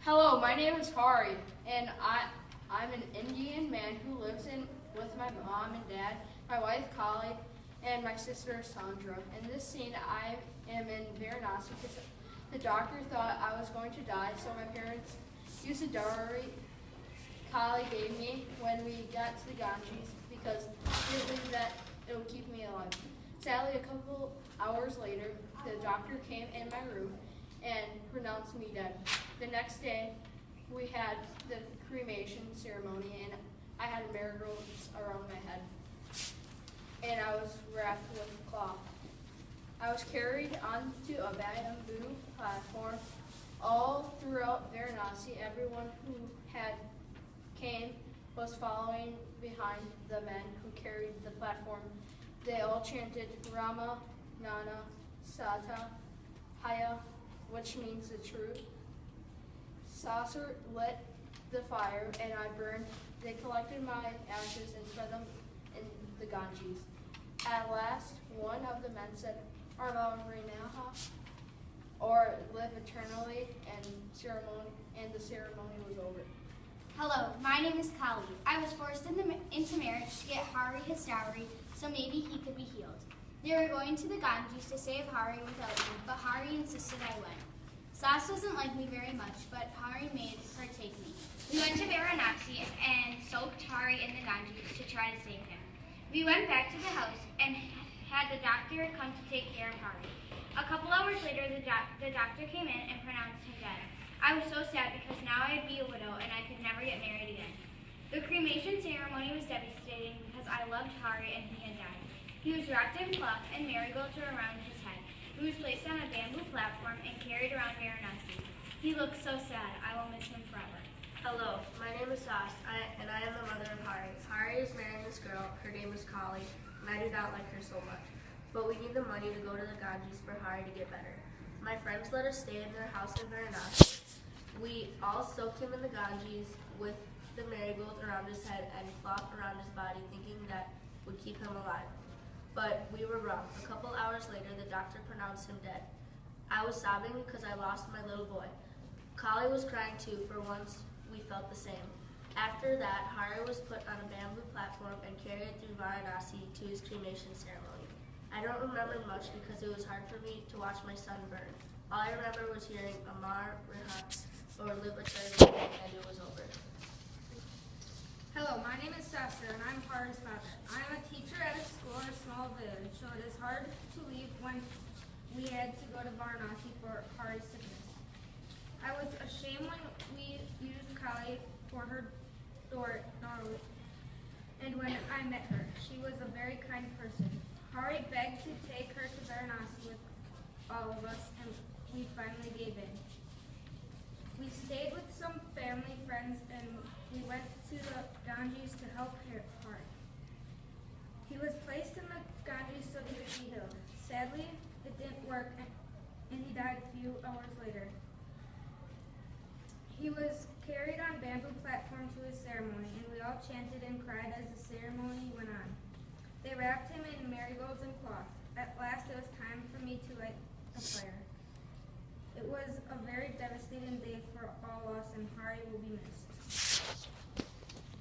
Hello, my name is Hari, and I'm an Indian man who lives with my mom and dad, my wife Kali, and my sister Sandra. In this scene, I am in Varanasi because the doctor thought I was going to die, so my parents used a dowry Kali gave me when we got to the Ganges because they believed that it would keep me alive. Sadly, a couple hours later, the doctor came in my room and pronounced me dead. The next day, we had the cremation ceremony, and I had marigolds around my head, and I was wrapped with cloth. I was carried onto a bamboo platform. All throughout Varanasi, everyone who had came was following behind the men who carried the platform. They all chanted Rama, Nana, Sata, Haya, which means the truth. Saucer lit the fire and I burned. They collected my ashes and spread them in the Ganges. At last, one of the men said, Arma Renaha, or live eternally, and the ceremony was over. Hello, my name is Kali. I was forced into marriage to get Hari his dowry so maybe he could be healed. They were going to the Ganges to save Hari without me, but Hari insisted I went. Sas doesn't like me very much, but Hari made her take me. We went to Varanasi and soaked Hari in the Ganges to try to save him. We went back to the house and had the doctor come to take care of Hari. A couple hours later, the doctor came in and pronounced him dead. I was so sad because now I'd be a widow and I could never get married again. The cremation ceremony was devastating because I loved Hari and he had died. He was wrapped in cloth and marigolds were around his head. He was placed on a bamboo platform and carried around Varanasi. He looked so sad. I will miss him forever. Hello, my name is Sas, and I am the mother of Hari. Hari is marrying this girl. Her name is Kali, and I do not like her so much. But we need the money to go to the Ganges for Hari to get better. My friends let us stay in their house in Varanasi. We all soaked him in the Ganges with the marigold around his head and cloth around his body, thinking that would keep him alive. But we were wrong. A couple hours later, the doctor pronounced him dead. I was sobbing because I lost my little boy. Kali was crying too, for once we felt the same. After that, Hari was put on a bamboo platform and carried through Varanasi to his cremation ceremony. I don't remember much because it was hard for me to watch my son burn. All I remember was hearing Amar Rehat or live eternally, and it was over. Hello, my name is Sasha, and I'm Hari's mother. I'm a teacher at a school in a small village, so it is hard to leave when we had to go to Varanasi for Hari's sickness. I was ashamed when we used Kali for her daughter, and when I met her, she was a very kind person. Hari begged to take her to Varanasi with all of us, and we finally gave in. We stayed with some family friends and we went to the Ganges to help Hari. He was placed in the Ganges so he could be healed. Sadly, it didn't work and he died a few hours later. He was carried on bamboo platform to his ceremony and we all chanted and cried as the ceremony went on. They wrapped him in marigolds and cloth. At last it was time for me to light a fire.